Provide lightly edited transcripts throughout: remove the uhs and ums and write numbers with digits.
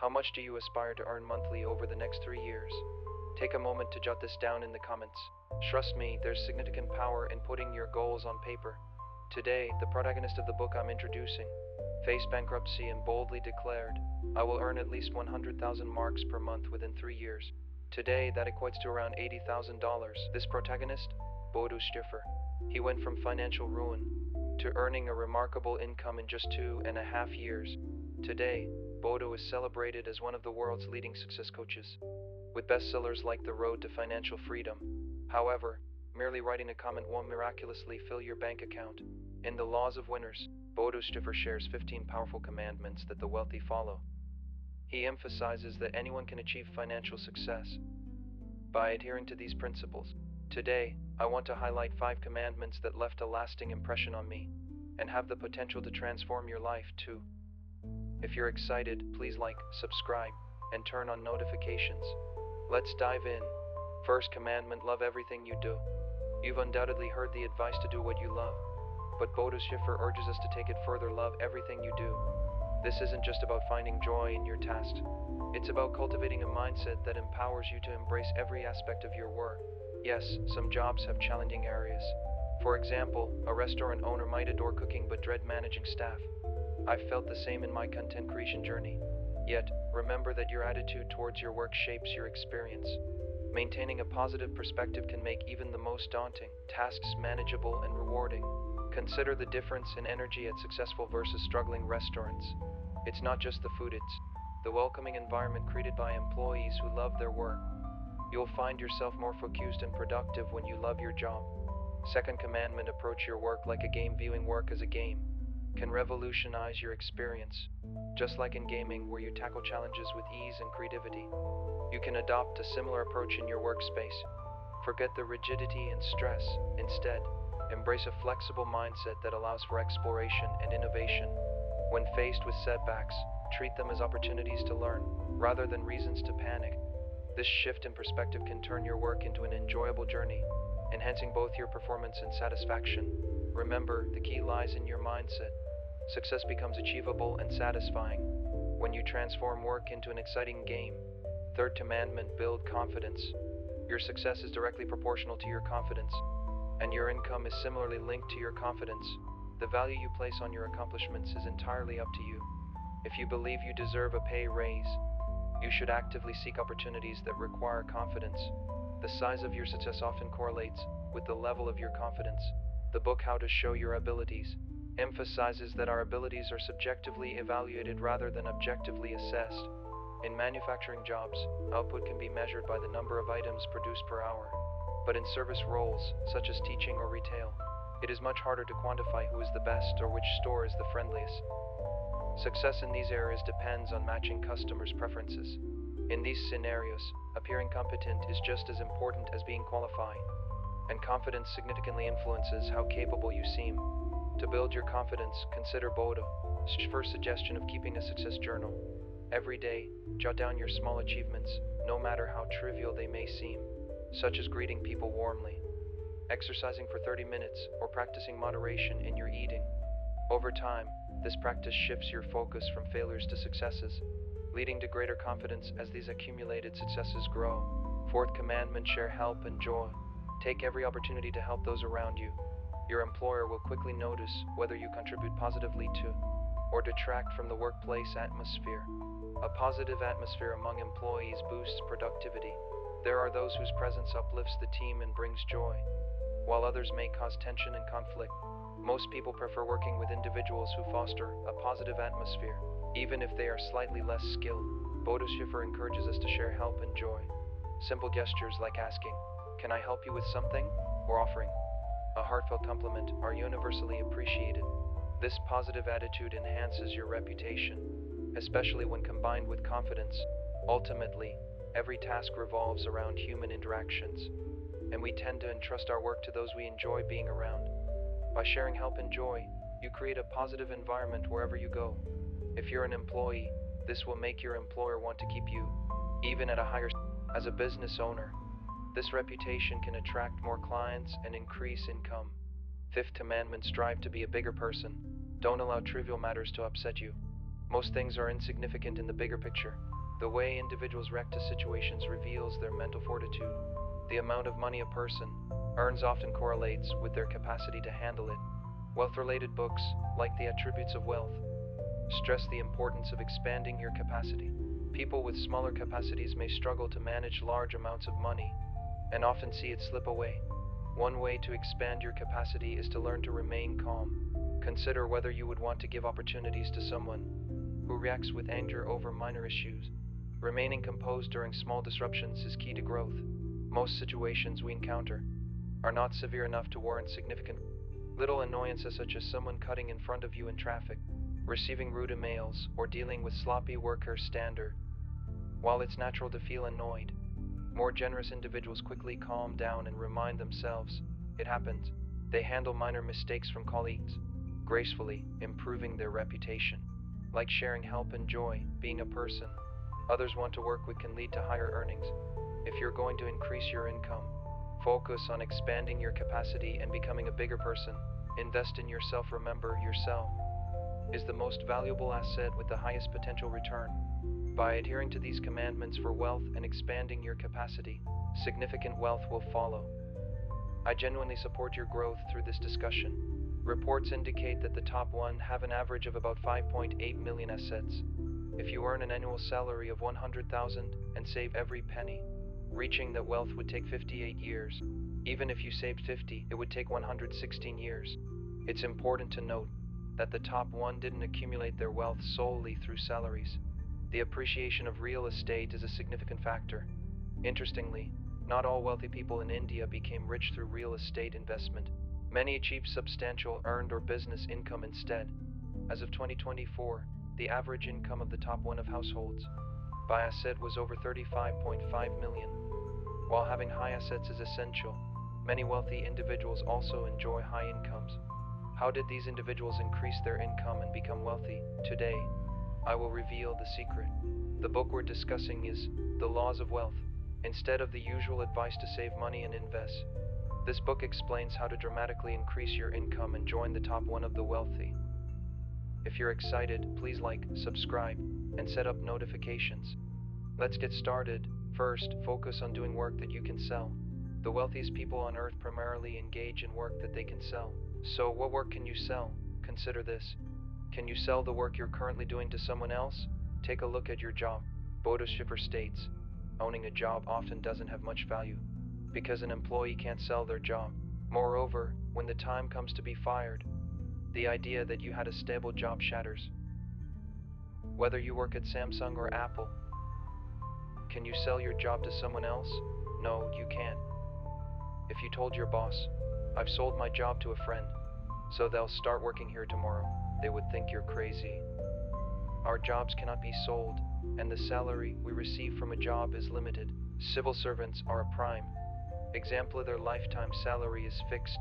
How much do you aspire to earn monthly over the next 3 years? Take a moment to jot this down in the comments. Trust me, there's significant power in putting your goals on paper. Today, the protagonist of the book I'm introducing faced bankruptcy and boldly declared, "I will earn at least 100,000 marks per month within 3 years." Today, that equates to around $80,000. This protagonist, Bodo Schäfer, he went from financial ruin to earning a remarkable income in just 2.5 years. Today, Bodo is celebrated as one of the world's leading success coaches, with bestsellers like The Road to Financial Freedom. However, merely writing a comment won't miraculously fill your bank account. In The Laws of Winners, Bodo Schäfer shares 15 powerful commandments that the wealthy follow. He emphasizes that anyone can achieve financial success by adhering to these principles. Today, I want to highlight 5 commandments that left a lasting impression on me and have the potential to transform your life too. If you're excited, please like, subscribe, and turn on notifications. Let's dive in. First commandment: love everything you do. You've undoubtedly heard the advice to do what you love, but Bodo Schäfer urges us to take it further. Love everything you do. This isn't just about finding joy in your tasks. It's about cultivating a mindset that empowers you to embrace every aspect of your work. Yes, some jobs have challenging areas. For example, a restaurant owner might adore cooking but dread managing staff. I've felt the same in my content creation journey. Yet, remember that your attitude towards your work shapes your experience. Maintaining a positive perspective can make even the most daunting tasks manageable and rewarding. Consider the difference in energy at successful versus struggling restaurants. It's not just the food, it's the welcoming environment created by employees who love their work. You'll find yourself more focused and productive when you love your job. Second commandment: approach your work like a game. Viewing work as a game can revolutionize your experience. Just like in gaming, where you tackle challenges with ease and creativity, you can adopt a similar approach in your workspace. Forget the rigidity and stress. Instead, embrace a flexible mindset that allows for exploration and innovation. When faced with setbacks, treat them as opportunities to learn, rather than reasons to panic. This shift in perspective can turn your work into an enjoyable journey, enhancing both your performance and satisfaction. Remember, the key lies in your mindset. Success becomes achievable and satisfying when you transform work into an exciting game. Third commandment: build confidence. Your success is directly proportional to your confidence, and your income is similarly linked to your confidence. The value you place on your accomplishments is entirely up to you. If you believe you deserve a pay raise, you should actively seek opportunities that require confidence. The size of your success often correlates with the level of your confidence. The book How to Show Your Abilities emphasizes that our abilities are subjectively evaluated rather than objectively assessed. In manufacturing jobs, output can be measured by the number of items produced per hour. But in service roles, such as teaching or retail, it is much harder to quantify who is the best or which store is the friendliest. Success in these areas depends on matching customers' preferences. In these scenarios, appearing competent is just as important as being qualified, and confidence significantly influences how capable you seem. To build your confidence, consider Bodo Schäfer's suggestion of keeping a success journal. Every day, jot down your small achievements, no matter how trivial they may seem, such as greeting people warmly, exercising for 30 minutes, or practicing moderation in your eating. Over time, this practice shifts your focus from failures to successes, leading to greater confidence as these accumulated successes grow. Fourth commandment: share help and joy. Take every opportunity to help those around you. Your employer will quickly notice whether you contribute positively to or detract from the workplace atmosphere. A positive atmosphere among employees boosts productivity. There are those whose presence uplifts the team and brings joy, while others may cause tension and conflict. Most people prefer working with individuals who foster a positive atmosphere, even if they are slightly less skilled. Bodo Schäfer encourages us to share help and joy. Simple gestures like asking, "Can I help you with something?" or offering a heartfelt compliment are universally appreciated. This positive attitude enhances your reputation, especially when combined with confidence. Ultimately, every task revolves around human interactions, and we tend to entrust our work to those we enjoy being around. By sharing help and joy, you create a positive environment wherever you go. If you're an employee, this will make your employer want to keep you, even at a higher salary. As a business owner, this reputation can attract more clients and increase income. Fifth commandment: strive to be a bigger person. Don't allow trivial matters to upset you. Most things are insignificant in the bigger picture. The way individuals react to situations reveals their mental fortitude. The amount of money a person earns often correlates with their capacity to handle it. Wealth-related books, like The Attributes of Wealth, stress the importance of expanding your capacity. People with smaller capacities may struggle to manage large amounts of money and often see it slip away. One way to expand your capacity is to learn to remain calm. Consider whether you would want to give opportunities to someone who reacts with anger over minor issues. Remaining composed during small disruptions is key to growth. Most situations we encounter are not severe enough to warrant significant. Little annoyances such as someone cutting in front of you in traffic, receiving rude emails, or dealing with sloppy worker standard. While it's natural to feel annoyed, more generous individuals quickly calm down and remind themselves it happens. They handle minor mistakes from colleagues gracefully, improving their reputation. Like sharing help and joy, being a person others want to work with can lead to higher earnings. If you're going to increase your income, focus on expanding your capacity and becoming a bigger person. Invest in yourself. Remember, yourself is the most valuable asset with the highest potential return. By adhering to these commandments for wealth and expanding your capacity, significant wealth will follow. I genuinely support your growth through this discussion. Reports indicate that the top 1% have an average of about 5.8 million assets. If you earn an annual salary of 100,000 and save every penny, reaching that wealth would take 58 years. Even if you saved 50, it would take 116 years. It's important to note that the top 1% didn't accumulate their wealth solely through salaries. The appreciation of real estate is a significant factor. Interestingly, not all wealthy people in India became rich through real estate investment. Many achieved substantial earned or business income instead. As of 2024, the average income of the top 1% of households by asset was over 35.5 million. While having high assets is essential, many wealthy individuals also enjoy high incomes. How did these individuals increase their income and become wealthy? Today, I will reveal the secret. The book we're discussing is The Laws of Wealth. Instead of the usual advice to save money and invest, this book explains how to dramatically increase your income and join the top 1% of the wealthy. If you're excited, please like, subscribe, and set up notifications. Let's get started. First, focus on doing work that you can sell. The wealthiest people on earth primarily engage in work that they can sell. So what work can you sell? Consider this. Can you sell the work you're currently doing to someone else? Take a look at your job. Bodo Schäfer states, owning a job often doesn't have much value because an employee can't sell their job. Moreover, when the time comes to be fired, the idea that you had a stable job shatters. Whether you work at Samsung or Apple, can you sell your job to someone else? No, you can't. If you told your boss, I've sold my job to a friend, so they'll start working here tomorrow, they would think you're crazy. Our jobs cannot be sold, and the salary we receive from a job is limited. Civil servants are a prime example. Their lifetime salary is fixed,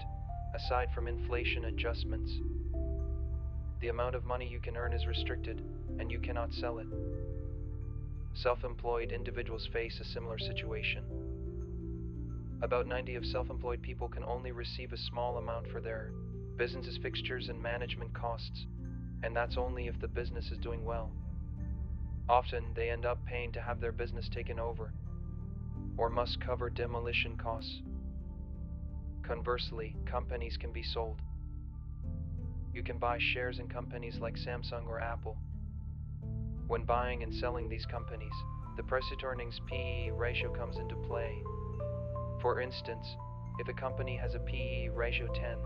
aside from inflation adjustments. The amount of money you can earn is restricted, and you cannot sell it. Self-employed individuals face a similar situation. About 90% of self-employed people can only receive a small amount for their business's fixtures and management costs, and that's only if the business is doing well. Often, they end up paying to have their business taken over, or must cover demolition costs. Conversely, companies can be sold. You can buy shares in companies like Samsung or Apple. When buying and selling these companies, the price-to-earnings PE ratio comes into play. For instance, if a company has a PE ratio 10,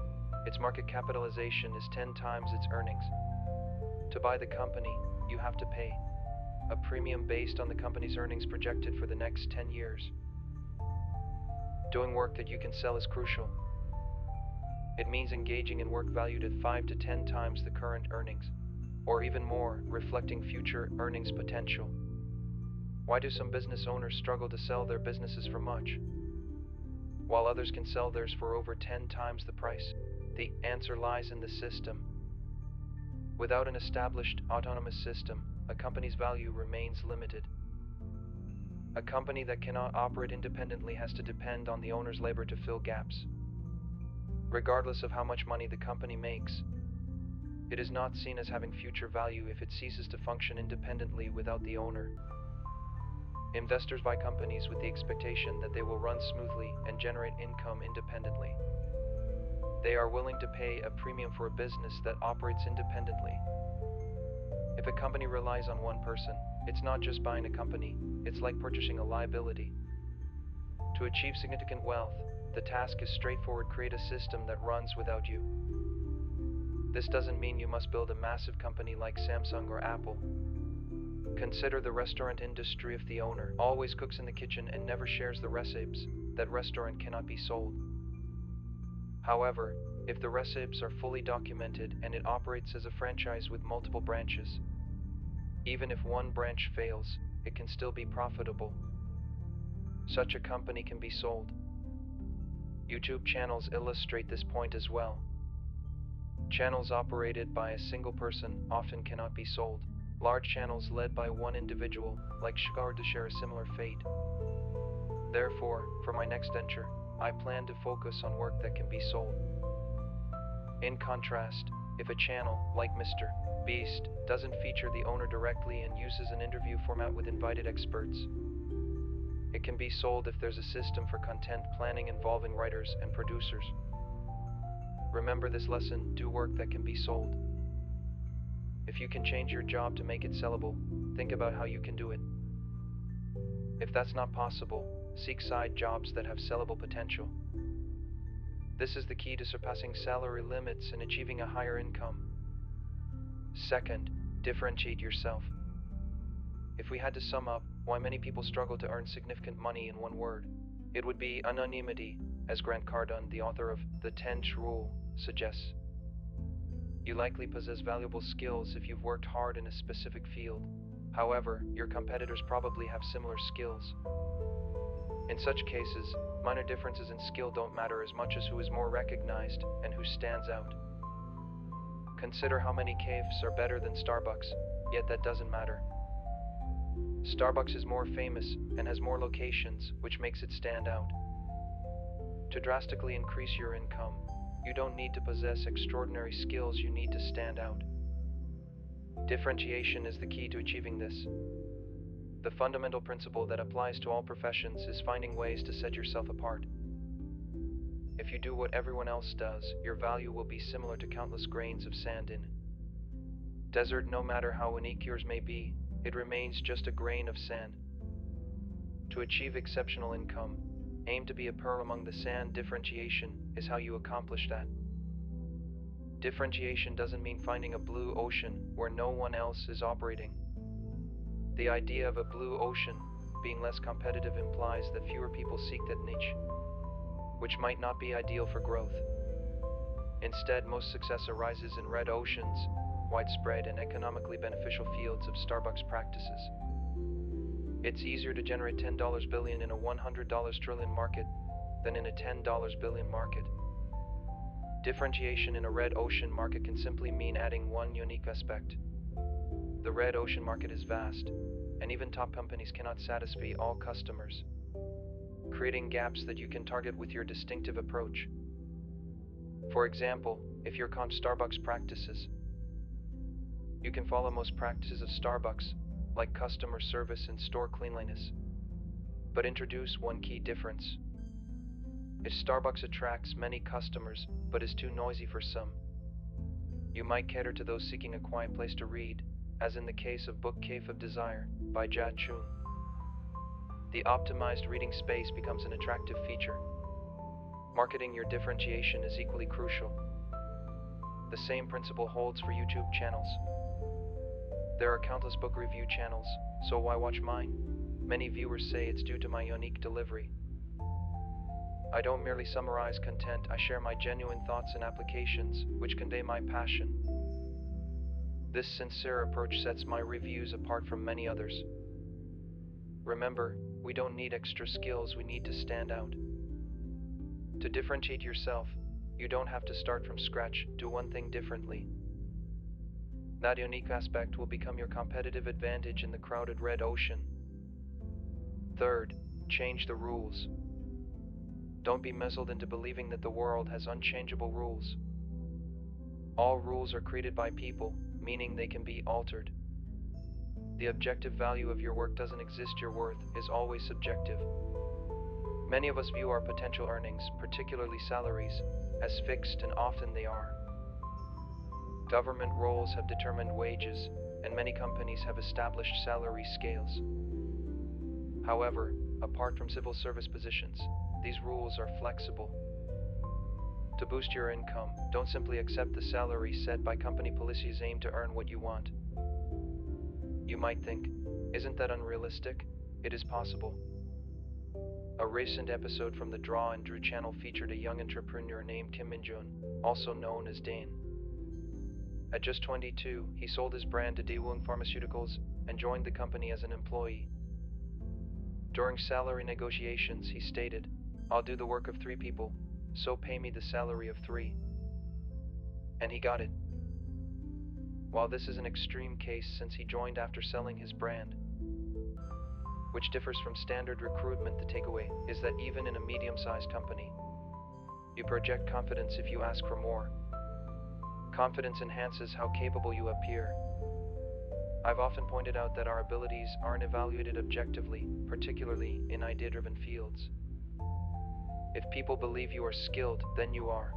its market capitalization is 10 times its earnings. To buy the company, you have to pay a premium based on the company's earnings projected for the next 10 years. Doing work that you can sell is crucial. It means engaging in work valued at 5 to 10 times the current earnings, or even more, reflecting future earnings potential. Why do some business owners struggle to sell their businesses for much, while others can sell theirs for over 10 times the price? The answer lies in the system. Without an established, autonomous system, a company's value remains limited. A company that cannot operate independently has to depend on the owner's labor to fill gaps. Regardless of how much money the company makes, It is not seen as having future value if it ceases to function independently without the owner. Investors buy companies with the expectation that they will run smoothly and generate income independently. They are willing to pay a premium for a business that operates independently. If a company relies on one person, it's not just buying a company, it's like purchasing a liability. To achieve significant wealth, the task is straightforward: create a system that runs without you. This doesn't mean you must build a massive company like Samsung or Apple. Consider the restaurant industry. If the owner always cooks in the kitchen and never shares the recipes, that restaurant cannot be sold. However, if the recipes are fully documented and it operates as a franchise with multiple branches, even if one branch fails, it can still be profitable. Such a company can be sold. YouTube channels illustrate this point as well. Channels operated by a single person often cannot be sold. Large channels led by one individual, like Schäfer, share a similar fate. Therefore, for my next venture, I plan to focus on work that can be sold. In contrast, if a channel, like Mr. Beast, doesn't feature the owner directly and uses an interview format with invited experts, it can be sold if there's a system for content planning involving writers and producers. Remember this lesson: do work that can be sold. If you can change your job to make it sellable, think about how you can do it. If that's not possible, seek side jobs that have sellable potential. This is the key to surpassing salary limits and achieving a higher income. Second, differentiate yourself. If we had to sum up why many people struggle to earn significant money in one word, it would be anonymity, as Grant Cardone, the author of The 10th Rule, suggests. You likely possess valuable skills if you've worked hard in a specific field. However, your competitors probably have similar skills. In such cases, minor differences in skill don't matter as much as who is more recognized and who stands out. Consider how many cafes are better than Starbucks, yet that doesn't matter. Starbucks is more famous and has more locations, which makes it stand out. To drastically increase your income, you don't need to possess extraordinary skills, you need to stand out. Differentiation is the key to achieving this. The fundamental principle that applies to all professions is finding ways to set yourself apart. If you do what everyone else does, your value will be similar to countless grains of sand in desert. No matter how unique yours may be, it remains just a grain of sand. To achieve exceptional income, aim to be a pearl among the sand. Differentiation is how you accomplish that. Differentiation doesn't mean finding a blue ocean where no one else is operating. The idea of a blue ocean being less competitive implies that fewer people seek that niche, which might not be ideal for growth. Instead, most success arises in red oceans, widespread and economically beneficial fields of Starbucks practices. It's easier to generate $10 billion in a $100 trillion market than in a $10 billion market. Differentiation in a red ocean market can simply mean adding one unique aspect. The red ocean market is vast, and even top companies cannot satisfy all customers. Creating gaps that you can target with your distinctive approach. For example, if you're Starbucks practices, you can follow most practices of Starbucks, like customer service and store cleanliness, but introduce one key difference. If Starbucks attracts many customers but is too noisy for some, you might cater to those seeking a quiet place to read, as in the case of Book Cave of Desire by Ja Chun. The optimized reading space becomes an attractive feature. Marketing your differentiation is equally crucial. The same principle holds for YouTube channels. There are countless book review channels, so why watch mine? Many viewers say it's due to my unique delivery. I don't merely summarize content, I share my genuine thoughts and applications, which convey my passion. This sincere approach sets my reviews apart from many others. Remember, we don't need extra skills, we need to stand out. To differentiate yourself, you don't have to start from scratch, do one thing differently. That unique aspect will become your competitive advantage in the crowded red ocean. Third, change the rules. Don't be misled into believing that the world has unchangeable rules. All rules are created by people, meaning they can be altered. The objective value of your work doesn't exist. Your worth is always subjective. Many of us view our potential earnings, particularly salaries, as fixed, and often they are. Government roles have determined wages, and many companies have established salary scales. However, apart from civil service positions, these rules are flexible. To boost your income, don't simply accept the salary set by company policies aimed to earn what you want. You might think, isn't that unrealistic? It is possible. A recent episode from the Draw and Drew channel featured a young entrepreneur named Kim Min-jun, also known as Dane. At just 22, he sold his brand to Daewoo Pharmaceuticals and joined the company as an employee. During salary negotiations, he stated, "I'll do the work of 3 people, so pay me the salary of 3. And he got it. While this is an extreme case since he joined after selling his brand, which differs from standard recruitment, the takeaway is that even in a medium-sized company, you project confidence if you ask for more. Confidence enhances how capable you appear. I've often pointed out that our abilities aren't evaluated objectively, particularly in idea-driven fields. If people believe you are skilled, then you are.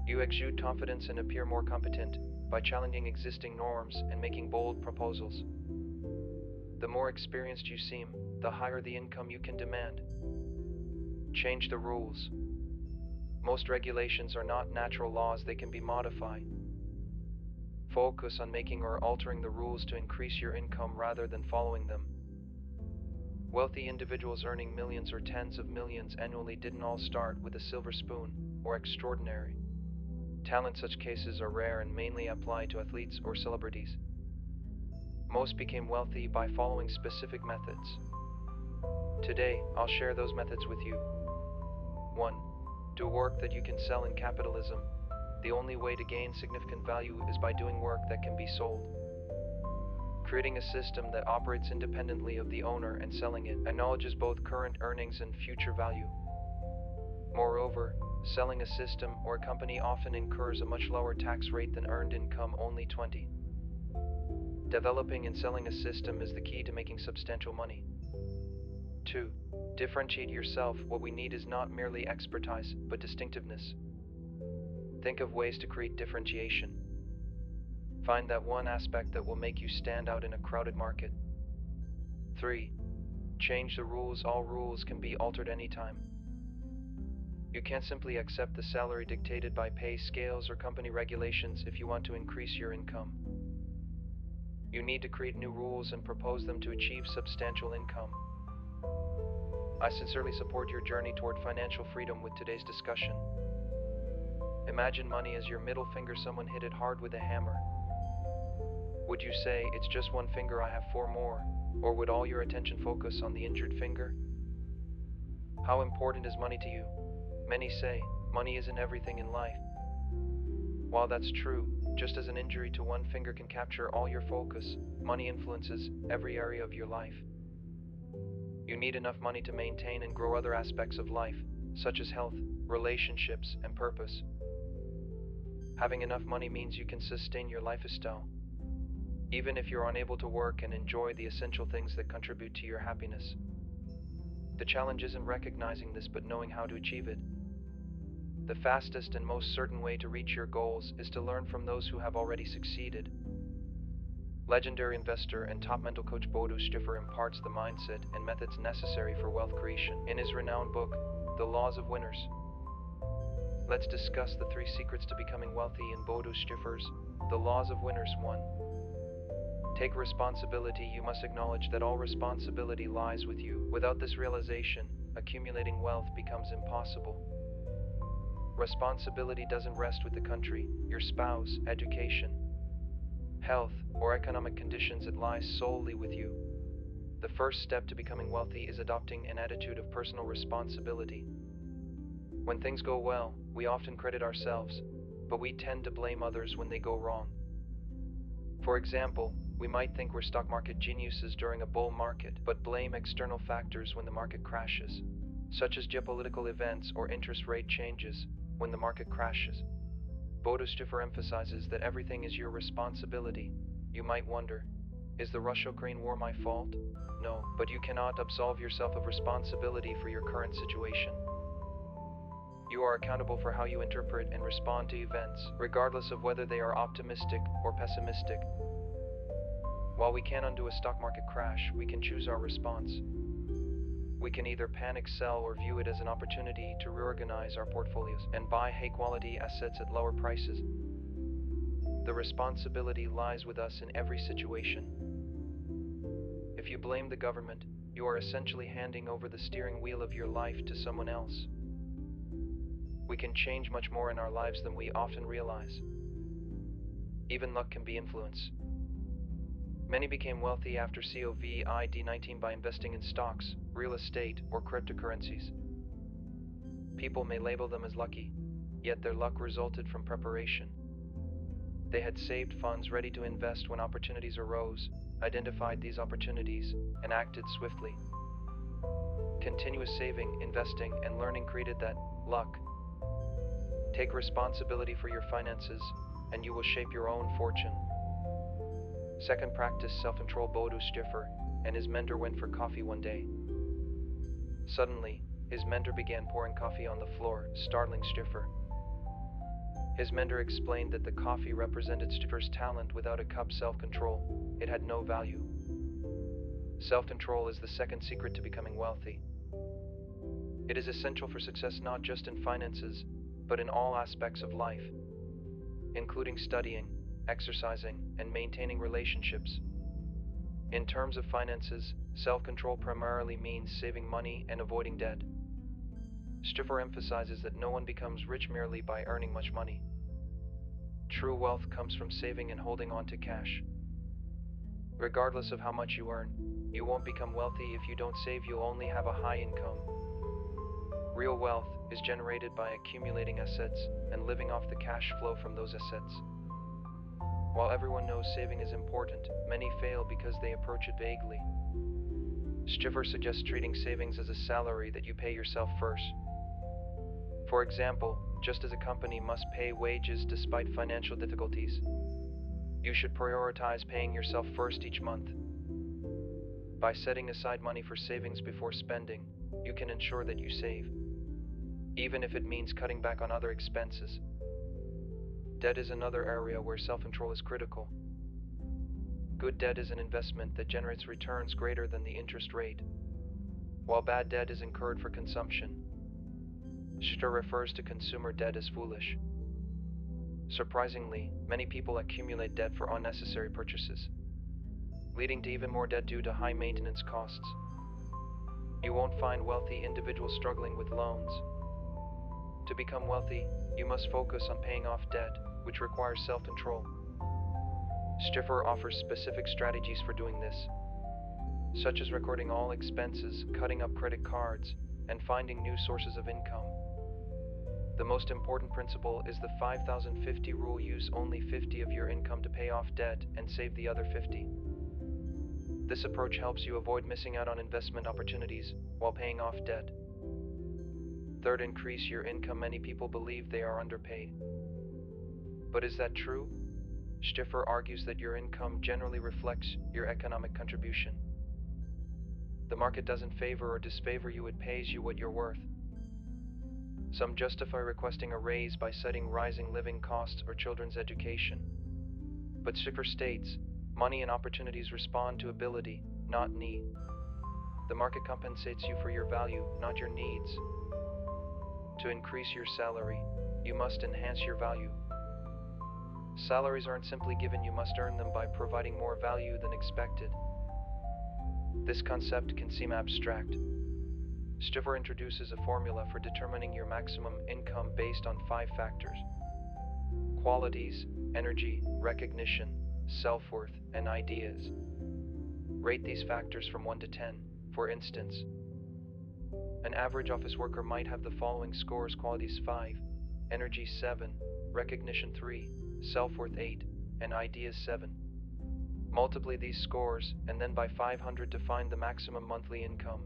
You exude confidence and appear more competent by challenging existing norms and making bold proposals. The more experienced you seem, the higher the income you can demand. Change the rules. Most regulations are not natural laws, they can be modified. Focus on making or altering the rules to increase your income rather than following them. Wealthy individuals earning millions or tens of millions annually didn't all start with a silver spoon or extraordinary talent. Such cases are rare and mainly apply to athletes or celebrities. Most became wealthy by following specific methods. Today, I'll share those methods with you. 1. Do work that you can sell. In capitalism, the only way to gain significant value is by doing work that can be sold. Creating a system that operates independently of the owner and selling it acknowledges both current earnings and future value. Moreover, selling a system or a company often incurs a much lower tax rate than earned income, only 20. Developing and selling a system is the key to making substantial money. 2. Differentiate yourself. What we need is not merely expertise, but distinctiveness. Think of ways to create differentiation. Find that one aspect that will make you stand out in a crowded market. 3. Change the rules. All rules can be altered anytime. You can't simply accept the salary dictated by pay scales or company regulations if you want to increase your income. You need to create new rules and propose them to achieve substantial income. I sincerely support your journey toward financial freedom with today's discussion. Imagine money as your middle finger. Someone hit it hard with a hammer. Would you say, "It's just one finger, I have 4 more," or would all your attention focus on the injured finger? How important is money to you? Many say, money isn't everything in life. While that's true, just as an injury to one finger can capture all your focus, money influences every area of your life. You need enough money to maintain and grow other aspects of life, such as health, relationships, and purpose. Having enough money means you can sustain your lifestyle, even if you're unable to work and enjoy the essential things that contribute to your happiness. The challenge isn't recognizing this, but knowing how to achieve it. The fastest and most certain way to reach your goals is to learn from those who have already succeeded. Legendary investor and top mental coach Bodo Schäfer imparts the mindset and methods necessary for wealth creation in his renowned book, The Laws of Winners. Let's discuss the 3 secrets to becoming wealthy in Bodo Schäfer's The Laws of Winners. 1. Take responsibility. You must acknowledge that all responsibility lies with you. Without this realization, accumulating wealth becomes impossible. Responsibility doesn't rest with the country, your spouse, education, health, or economic conditions. It lies solely with you. The first step to becoming wealthy is adopting an attitude of personal responsibility. When things go well, we often credit ourselves, but we tend to blame others when they go wrong. For example, we might think we're stock market geniuses during a bull market, but blame external factors when the market crashes, such as geopolitical events or interest rate changes when the market crashes. Bodo Schäfer emphasizes that everything is your responsibility. You might wonder, is the Russia-Ukraine war my fault? No, but you cannot absolve yourself of responsibility for your current situation. You are accountable for how you interpret and respond to events, regardless of whether they are optimistic or pessimistic. While we can't undo a stock market crash, we can choose our response. We can either panic sell or view it as an opportunity to reorganize our portfolios and buy high-quality assets at lower prices. The responsibility lies with us in every situation. If you blame the government, you are essentially handing over the steering wheel of your life to someone else. We can change much more in our lives than we often realize. Even luck can be influence. Many became wealthy after COVID-19 by investing in stocks, real estate, or cryptocurrencies. People may label them as lucky, yet their luck resulted from preparation. They had saved funds ready to invest when opportunities arose, identified these opportunities, and acted swiftly. Continuous saving, investing, and learning created that luck. Take responsibility for your finances, and you will shape your own fortune. Second, practice self-control. Bodo Schäfer and his mentor went for coffee one day. Suddenly, his mentor began pouring coffee on the floor, startling Schäfer. His mentor explained that the coffee represented Schäfer's talent. Without a cup self-control, it had no value. Self-control is the second secret to becoming wealthy. It is essential for success not just in finances, but in all aspects of life, including studying, exercising, and maintaining relationships. In terms of finances, self-control primarily means saving money and avoiding debt. Schäfer emphasizes that no one becomes rich merely by earning much money. True wealth comes from saving and holding on to cash. Regardless of how much you earn, you won't become wealthy if you don't save. You'll only have a high income. Real wealth is generated by accumulating assets and living off the cash flow from those assets. While everyone knows saving is important, many fail because they approach it vaguely. Schäfer suggests treating savings as a salary that you pay yourself first. For example, just as a company must pay wages despite financial difficulties, you should prioritize paying yourself first each month. By setting aside money for savings before spending, you can ensure that you save, even if it means cutting back on other expenses. Debt is another area where self-control is critical. Good debt is an investment that generates returns greater than the interest rate, while bad debt is incurred for consumption. Schäfer refers to consumer debt as foolish. Surprisingly, many people accumulate debt for unnecessary purchases, leading to even more debt due to high maintenance costs. You won't find wealthy individuals struggling with loans. To become wealthy, you must focus on paying off debt, which requires self-control. Schäfer offers specific strategies for doing this, such as recording all expenses, cutting up credit cards, and finding new sources of income. The most important principle is the 50-50 rule. Use only 50 of your income to pay off debt and save the other 50. This approach helps you avoid missing out on investment opportunities while paying off debt. Third, increase your income. Many people believe they are underpaid. But is that true? Schäfer argues that your income generally reflects your economic contribution. The market doesn't favor or disfavor you, it pays you what you're worth. Some justify requesting a raise by citing rising living costs or children's education. But Schäfer states, money and opportunities respond to ability, not need. The market compensates you for your value, not your needs. To increase your salary, you must enhance your value. Salaries aren't simply given, you must earn them by providing more value than expected. This concept can seem abstract. Schäfer introduces a formula for determining your maximum income based on 5 factors: qualities, energy, recognition, self-worth, and ideas. Rate these factors from 1 to 10. For instance, an average office worker might have the following scores: qualities 5, energy 7, recognition 3, self-worth 8, and ideas 7. Multiply these scores, and then by 500 to find the maximum monthly income.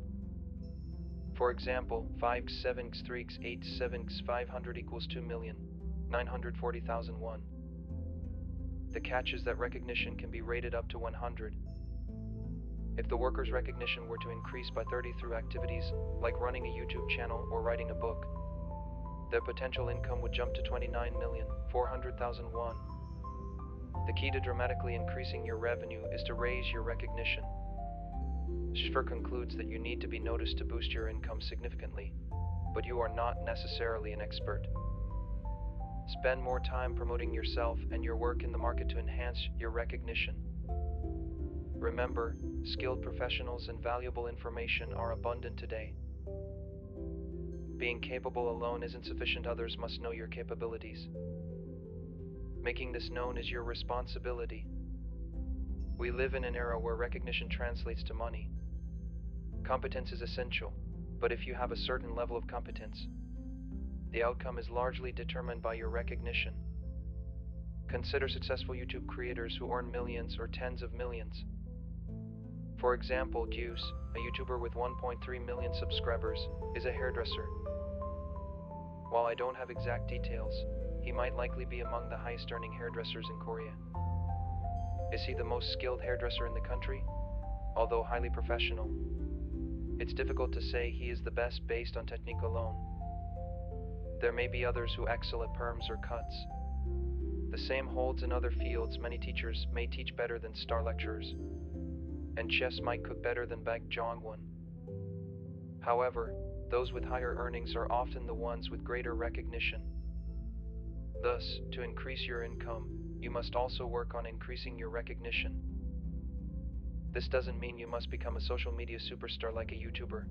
For example, 5 x 7 x 3 x 8 7 x 500 equals 2 million. 940,001. The catch is that recognition can be rated up to 100. If the worker's recognition were to increase by 30 through activities like running a YouTube channel or writing a book, their potential income would jump to 29,400,001. The key to dramatically increasing your revenue is to raise your recognition. Schäfer concludes that you need to be noticed to boost your income significantly, but you are not necessarily an expert. Spend more time promoting yourself and your work in the market to enhance your recognition. Remember, skilled professionals and valuable information are abundant today. Being capable alone isn't sufficient, others must know your capabilities. Making this known is your responsibility. We live in an era where recognition translates to money. Competence is essential, but if you have a certain level of competence, the outcome is largely determined by your recognition. Consider successful YouTube creators who earn millions or tens of millions. For example, Juice, a YouTuber with 1.3 million subscribers, is a hairdresser. While I don't have exact details, he might likely be among the highest earning hairdressers in Korea. Is he the most skilled hairdresser in the country? Although highly professional, it's difficult to say he is the best based on technique alone. There may be others who excel at perms or cuts. The same holds in other fields. Many teachers may teach better than star lecturers, and chefs might cook better than Baek Jong-won. However, those with higher earnings are often the ones with greater recognition. Thus, to increase your income, you must also work on increasing your recognition. This doesn't mean you must become a social media superstar like a YouTuber.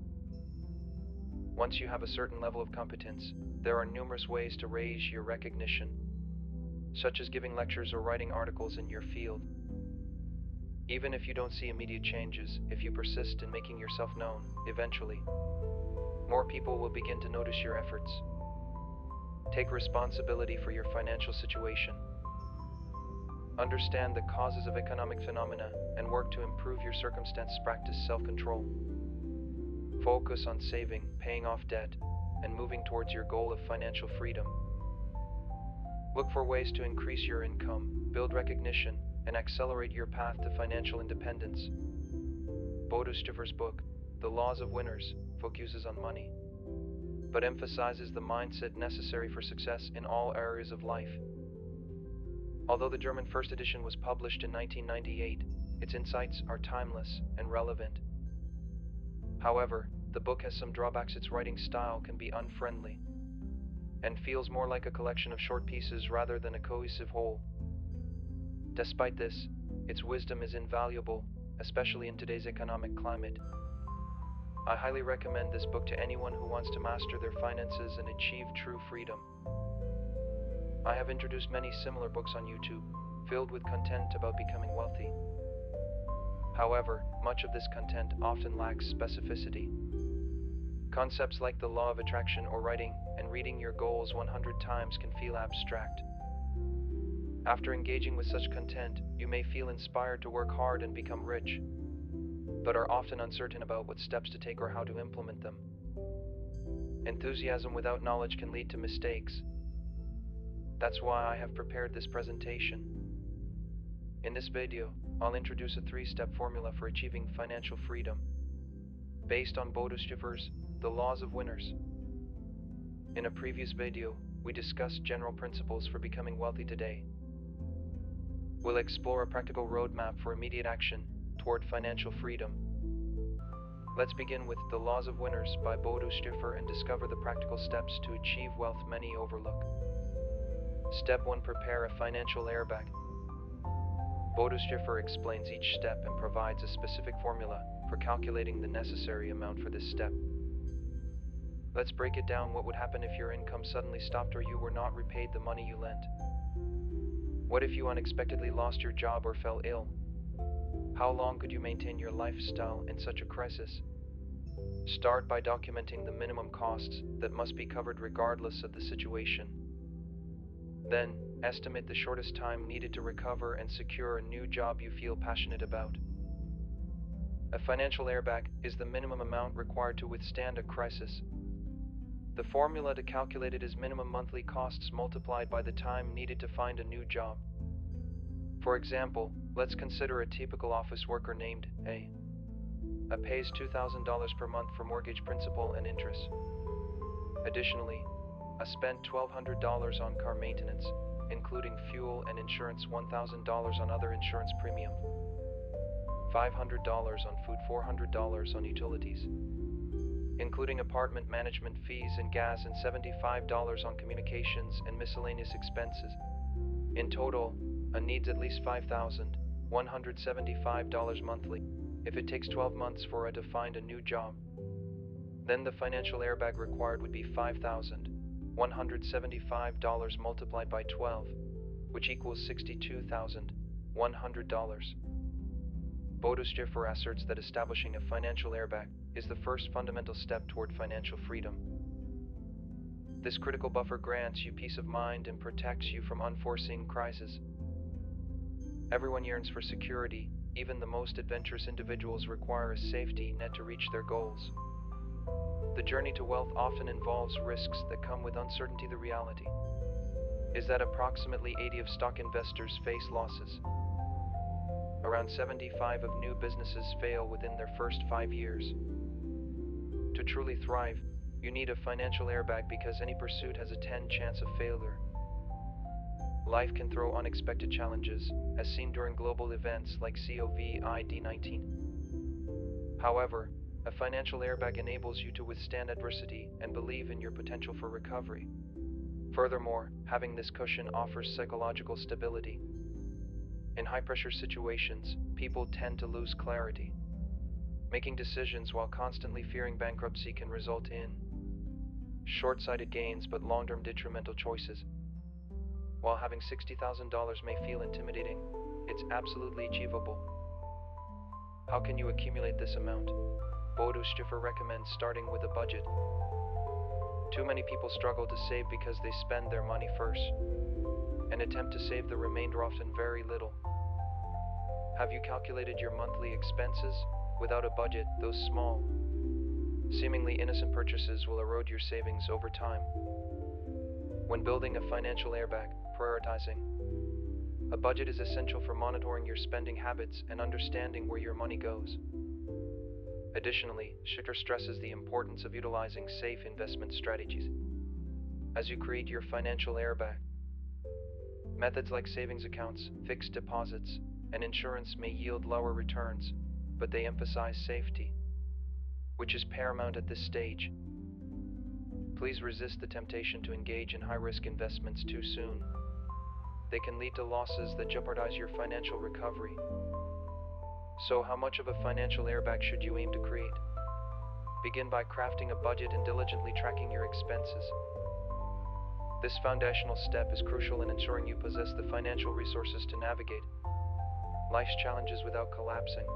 Once you have a certain level of competence, there are numerous ways to raise your recognition, such as giving lectures or writing articles in your field. Even if you don't see immediate changes, if you persist in making yourself known, eventually, more people will begin to notice your efforts. Take responsibility for your financial situation. Understand the causes of economic phenomena and work to improve your circumstance. Practice self-control. Focus on saving, paying off debt, and moving towards your goal of financial freedom. Look for ways to increase your income, build recognition, and accelerate your path to financial independence. Bodo Schäfer's book, The Laws of Winners, focuses on money, but emphasizes the mindset necessary for success in all areas of life. Although the German first edition was published in 1998, its insights are timeless and relevant. However, the book has some drawbacks. Its writing style can be unfriendly and feels more like a collection of short pieces rather than a cohesive whole. Despite this, its wisdom is invaluable, especially in today's economic climate. I highly recommend this book to anyone who wants to master their finances and achieve true freedom. I have introduced many similar books on YouTube, filled with content about becoming wealthy. However, much of this content often lacks specificity. Concepts like the law of attraction or writing and reading your goals 100 times can feel abstract. After engaging with such content, you may feel inspired to work hard and become rich, but are often uncertain about what steps to take or how to implement them. Enthusiasm without knowledge can lead to mistakes. That's why I have prepared this presentation. In this video, I'll introduce a 3-step formula for achieving financial freedom, based on Bodo Schäfer's The Laws of Winners. In a previous video, we discussed general principles for becoming wealthy today. We'll explore a practical roadmap for immediate action toward financial freedom. Let's begin with The Laws of Winners by Bodo Schäfer and discover the practical steps to achieve wealth many overlook. Step 1. Prepare a financial airbag. Bodo Schäfer explains each step and provides a specific formula for calculating the necessary amount for this step. Let's break it down. What would happen if your income suddenly stopped or you were not repaid the money you lent? What if you unexpectedly lost your job or fell ill? How long could you maintain your lifestyle in such a crisis? Start by documenting the minimum costs that must be covered regardless of the situation. Then, estimate the shortest time needed to recover and secure a new job you feel passionate about. A financial airbag is the minimum amount required to withstand a crisis. The formula to calculate it is minimum monthly costs multiplied by the time needed to find a new job. For example, let's consider a typical office worker named A. A pays $2,000 per month for mortgage principal and interest. Additionally, A spent $1,200 on car maintenance, including fuel and insurance, $1,000 on other insurance premium, $500 on food, $400 on utilities, including apartment management fees and gas, and $75 on communications and miscellaneous expenses. In total, A needs at least $5,175 monthly. If it takes 12 months for A to find a new job, then the financial airbag required would be $5,175 multiplied by 12, which equals $62,100. Bodo Schäfer asserts that establishing a financial airbag is the first fundamental step toward financial freedom. This critical buffer grants you peace of mind and protects you from unforeseen crises. Everyone yearns for security. Even the most adventurous individuals require a safety net to reach their goals. The journey to wealth often involves risks that come with uncertainty. The reality is that approximately 80% of stock investors face losses. Around 75% of new businesses fail within their first 5 years. To truly thrive, you need a financial airbag because any pursuit has a 10% chance of failure. Life can throw unexpected challenges, as seen during global events like COVID-19. However, a financial airbag enables you to withstand adversity and believe in your potential for recovery. Furthermore, having this cushion offers psychological stability. In high-pressure situations, people tend to lose clarity. Making decisions while constantly fearing bankruptcy can result in short-sighted gains but long-term detrimental choices. While having $60,000 may feel intimidating, it's absolutely achievable. How can you accumulate this amount? Bodo Schäfer recommends starting with a budget. Too many people struggle to save because they spend their money first and attempt to save the remainder, often very little. Have you calculated your monthly expenses? Without a budget, those small, seemingly innocent purchases will erode your savings over time. When building a financial airbag, prioritizing a budget is essential for monitoring your spending habits and understanding where your money goes. Additionally, Schäfer stresses the importance of utilizing safe investment strategies as you create your financial airbag. Methods like savings accounts, fixed deposits, and insurance may yield lower returns, but they emphasize safety, which is paramount at this stage. Please resist the temptation to engage in high-risk investments too soon. They can lead to losses that jeopardize your financial recovery. So, how much of a financial airbag should you aim to create? Begin by crafting a budget and diligently tracking your expenses. This foundational step is crucial in ensuring you possess the financial resources to navigate life's challenges without collapsing.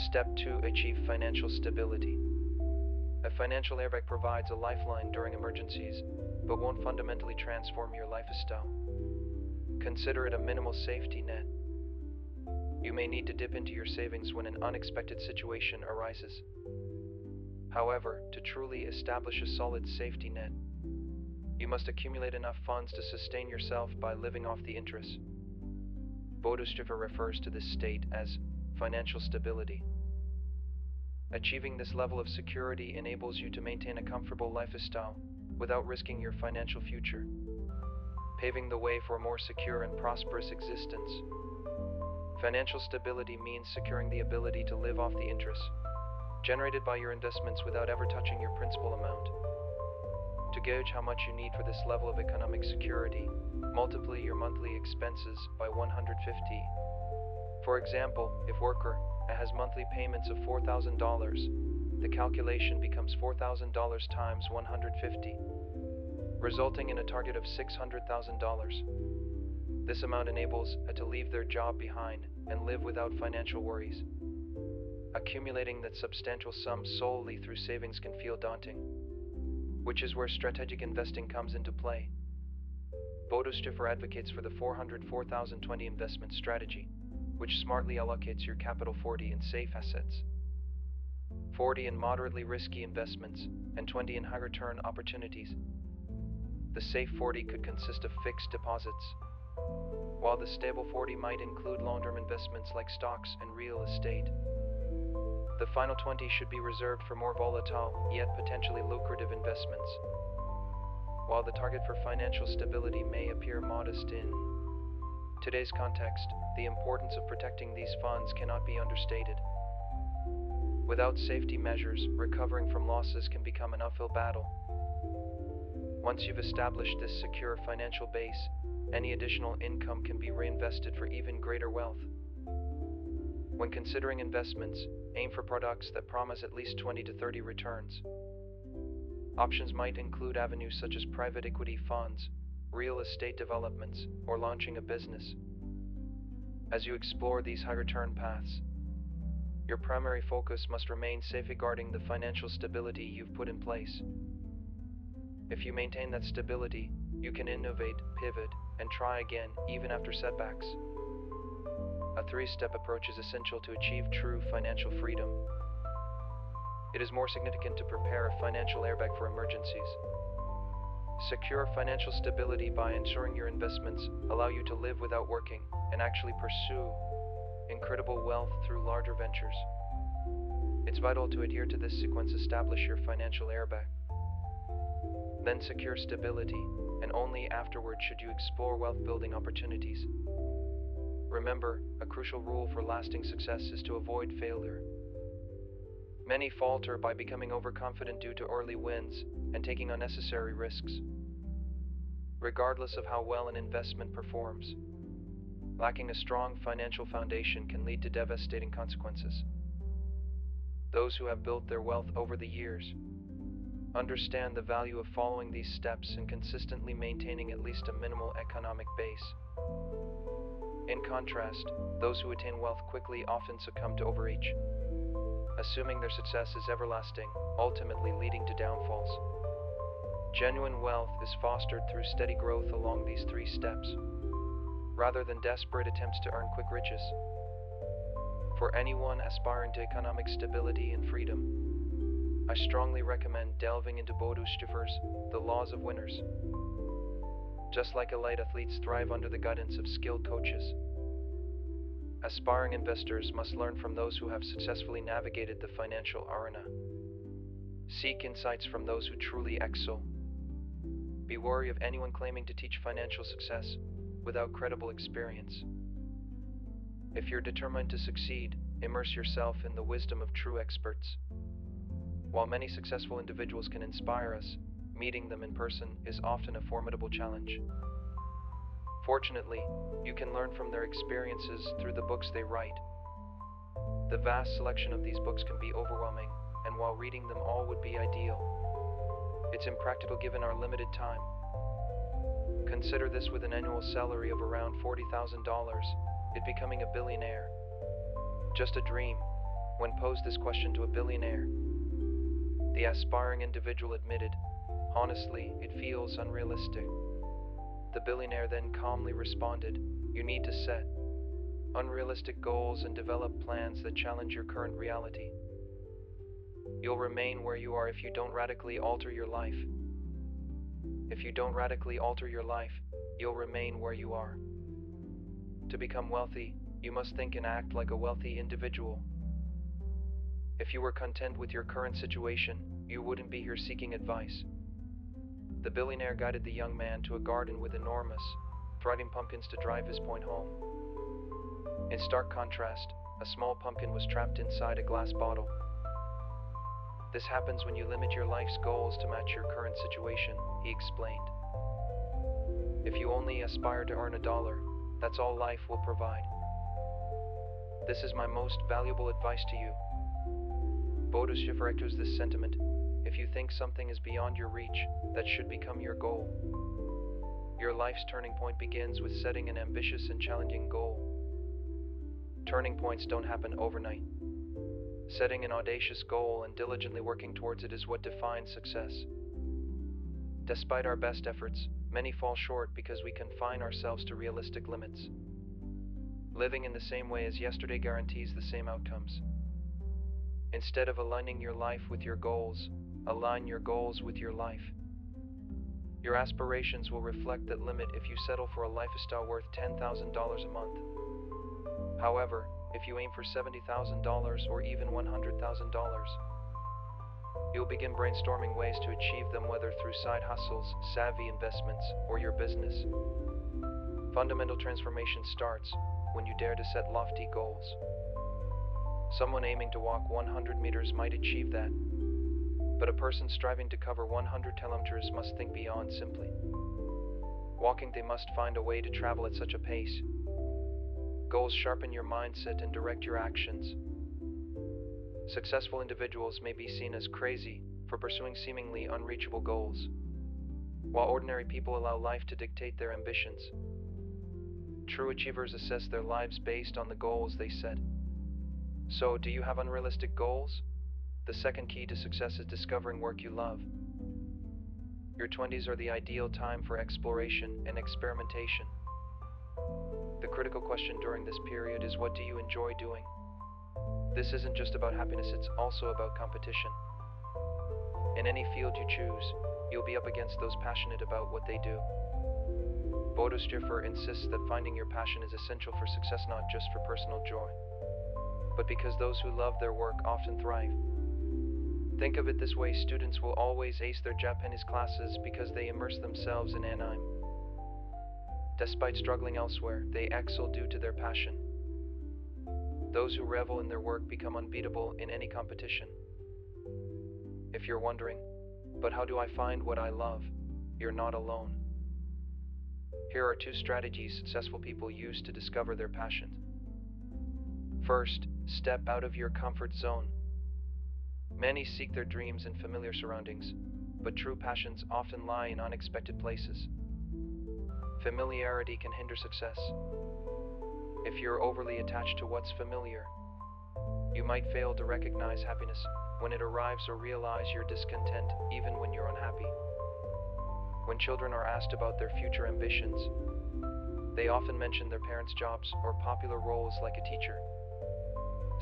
Step 2. Achieve financial stability. A financial airbag provides a lifeline during emergencies, but won't fundamentally transform your lifestyle. Consider it a minimal safety net. You may need to dip into your savings when an unexpected situation arises. However, to truly establish a solid safety net, you must accumulate enough funds to sustain yourself by living off the interest. Bodo Schäfer refers to this state as financial stability. Achieving this level of security enables you to maintain a comfortable lifestyle without risking your financial future, paving the way for a more secure and prosperous existence. Financial stability means securing the ability to live off the interest generated by your investments without ever touching your principal amount. To gauge how much you need for this level of economic security, multiply your monthly expenses by 150. For example, if worker A has monthly payments of $4,000, the calculation becomes $4,000 times 150, resulting in a target of $600,000. This amount enables A to leave their job behind and live without financial worries. Accumulating that substantial sum solely through savings can feel daunting, which is where strategic investing comes into play. Bodo Schäfer advocates for the 400-4,020 investment strategy, which smartly allocates your capital 40 in safe assets. 40 in moderately risky investments, and 20 in high return opportunities. The safe 40 could consist of fixed deposits, while the stable 40 might include long-term investments like stocks and real estate. The final 20 should be reserved for more volatile, yet potentially lucrative investments. While the target for financial stability may appear modest in today's context, the importance of protecting these funds cannot be understated. Without safety measures, recovering from losses can become an uphill battle. Once you've established this secure financial base, any additional income can be reinvested for even greater wealth. When considering investments, aim for products that promise at least 20 to 30 returns. Options might include avenues such as private equity funds, real estate developments, or launching a business. As you explore these high return paths, your primary focus must remain safeguarding the financial stability you've put in place. If you maintain that stability, you can innovate, pivot, and try again even after setbacks. A three-step approach is essential to achieve true financial freedom. It is more significant to prepare a financial airbag for emergencies. Secure financial stability by ensuring your investments allow you to live without working and actually pursue incredible wealth through larger ventures. It's vital to adhere to this sequence. Establish your financial airbag. Then secure stability, and only afterward should you explore wealth-building opportunities. Remember, a crucial rule for lasting success is to avoid failure. Many falter by becoming overconfident due to early wins and taking unnecessary risks. Regardless of how well an investment performs, lacking a strong financial foundation can lead to devastating consequences. Those who have built their wealth over the years understand the value of following these steps and consistently maintaining at least a minimal economic base. In contrast, those who attain wealth quickly often succumb to overreach, assuming their success is everlasting, ultimately leading to downfalls. Genuine wealth is fostered through steady growth along these three steps, rather than desperate attempts to earn quick riches. For anyone aspiring to economic stability and freedom, I strongly recommend delving into Bodo Schäfer's The Laws of Winners. Just like elite athletes thrive under the guidance of skilled coaches, aspiring investors must learn from those who have successfully navigated the financial arena. Seek insights from those who truly excel. Be wary of anyone claiming to teach financial success without credible experience. If you're determined to succeed, immerse yourself in the wisdom of true experts. While many successful individuals can inspire us, meeting them in person is often a formidable challenge. Fortunately, you can learn from their experiences through the books they write. The vast selection of these books can be overwhelming, and while reading them all would be ideal, it's impractical given our limited time. Consider this: with an annual salary of around $40,000, is becoming a billionaire just a dream? When posed this question to a billionaire, the aspiring individual admitted, "Honestly, it feels unrealistic." The billionaire then calmly responded, "You need to set unrealistic goals and develop plans that challenge your current reality. You'll remain where you are if you don't radically alter your life. If you don't radically alter your life, you'll remain where you are." To become wealthy, you must think and act like a wealthy individual. If you were content with your current situation, you wouldn't be here seeking advice. The billionaire guided the young man to a garden with enormous, thriving pumpkins to drive his point home. In stark contrast, a small pumpkin was trapped inside a glass bottle. "This happens when you limit your life's goals to match your current situation," he explained. "If you only aspire to earn $1, that's all life will provide. This is my most valuable advice to you." Bodo Schäfer echoes this sentiment. If you think something is beyond your reach, that should become your goal. Your life's turning point begins with setting an ambitious and challenging goal. Turning points don't happen overnight. Setting an audacious goal and diligently working towards it is what defines success. Despite our best efforts, many fall short because we confine ourselves to realistic limits. Living in the same way as yesterday guarantees the same outcomes. Instead of aligning your life with your goals, align your goals with your life. Your aspirations will reflect that limit if you settle for a lifestyle worth $10,000 a month. However, if you aim for $70,000 or even $100,000, you'll begin brainstorming ways to achieve them, whether through side hustles, savvy investments, or your business. Fundamental transformation starts when you dare to set lofty goals. Someone aiming to walk 100 meters might achieve that, but a person striving to cover 100 kilometers must think beyond simply walking. They must find a way to travel at such a pace. Goals sharpen your mindset and direct your actions. Successful individuals may be seen as crazy for pursuing seemingly unreachable goals, while ordinary people allow life to dictate their ambitions. True achievers assess their lives based on the goals they set. So, do you have unrealistic goals? The second key to success is discovering work you love. Your 20s are the ideal time for exploration and experimentation. The critical question during this period is, what do you enjoy doing? This isn't just about happiness, it's also about competition. In any field you choose, you'll be up against those passionate about what they do. Bodo Schäfer insists that finding your passion is essential for success, not just for personal joy, but because those who love their work often thrive. Think of it this way: students will always ace their Japanese classes because they immerse themselves in anime. Despite struggling elsewhere, they excel due to their passion. Those who revel in their work become unbeatable in any competition. If you're wondering, but how do I find what I love? You're not alone. Here are 2 strategies successful people use to discover their passion. First, step out of your comfort zone. Many seek their dreams in familiar surroundings, but true passions often lie in unexpected places. Familiarity can hinder success. If you're overly attached to what's familiar, you might fail to recognize happiness when it arrives or realize your discontent even when you're unhappy. When children are asked about their future ambitions, they often mention their parents' jobs or popular roles like a teacher,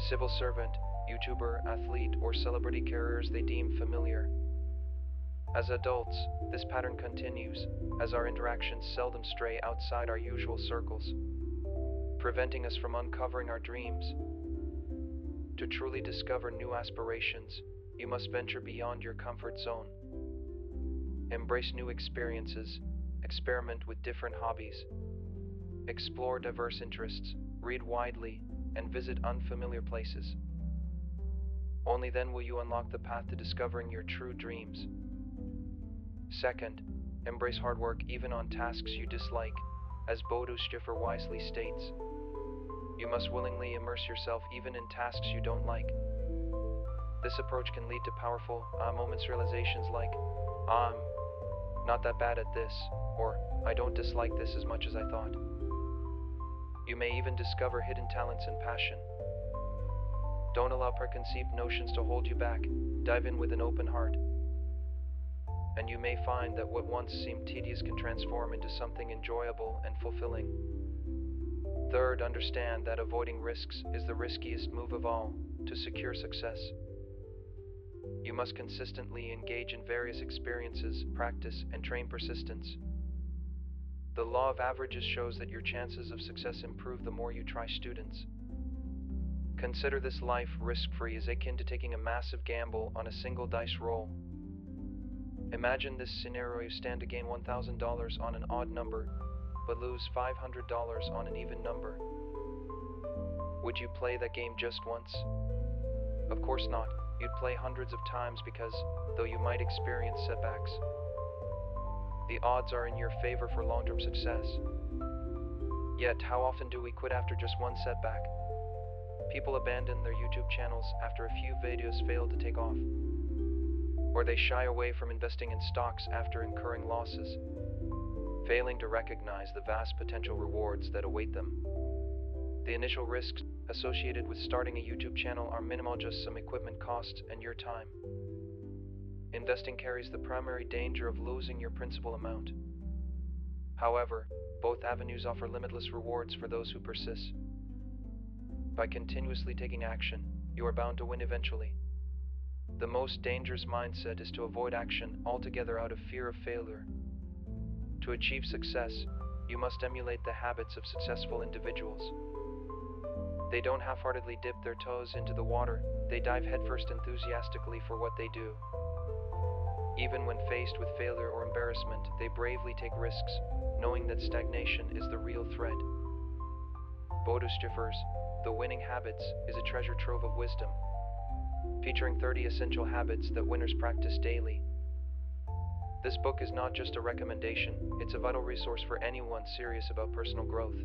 civil servant, YouTuber, athlete, or celebrity careers they deem familiar. As adults, this pattern continues, as our interactions seldom stray outside our usual circles, preventing us from uncovering our dreams. To truly discover new aspirations, you must venture beyond your comfort zone. Embrace new experiences, experiment with different hobbies, explore diverse interests, read widely, and visit unfamiliar places. Only then will you unlock the path to discovering your true dreams. Second, embrace hard work even on tasks you dislike. As Bodo Schäfer wisely states, you must willingly immerse yourself even in tasks you don't like. This approach can lead to powerful moments, realizations like, I'm not that bad at this, or I don't dislike this as much as I thought. You may even discover hidden talents and passion. Don't allow preconceived notions to hold you back. Dive in with an open heart, and you may find that what once seemed tedious can transform into something enjoyable and fulfilling. Third, understand that avoiding risks is the riskiest move of all to secure success. You must consistently engage in various experiences, practice, and train persistence. The law of averages shows that your chances of success improve the more you try. Students, consider this life risk-free is akin to taking a massive gamble on a single dice roll. Imagine this scenario: you stand to gain $1,000 on an odd number, but lose $500 on an even number. Would you play that game just once? Of course not. You'd play hundreds of times because, though you might experience setbacks, the odds are in your favor for long-term success. Yet, how often do we quit after just one setback? People abandon their YouTube channels after a few videos fail to take off, or they shy away from investing in stocks after incurring losses, failing to recognize the vast potential rewards that await them. The initial risks associated with starting a YouTube channel are minimal, just some equipment costs and your time. Investing carries the primary danger of losing your principal amount. However, both avenues offer limitless rewards for those who persist. By continuously taking action, you are bound to win eventually. The most dangerous mindset is to avoid action altogether out of fear of failure. To achieve success, you must emulate the habits of successful individuals. They don't half-heartedly dip their toes into the water, they dive headfirst enthusiastically for what they do. Even when faced with failure or embarrassment, they bravely take risks, knowing that stagnation is the real threat. Bodo Schäfer's The Winning Habits is a treasure trove of wisdom, featuring 30 essential habits that winners practice daily. This book is not just a recommendation, it's a vital resource for anyone serious about personal growth.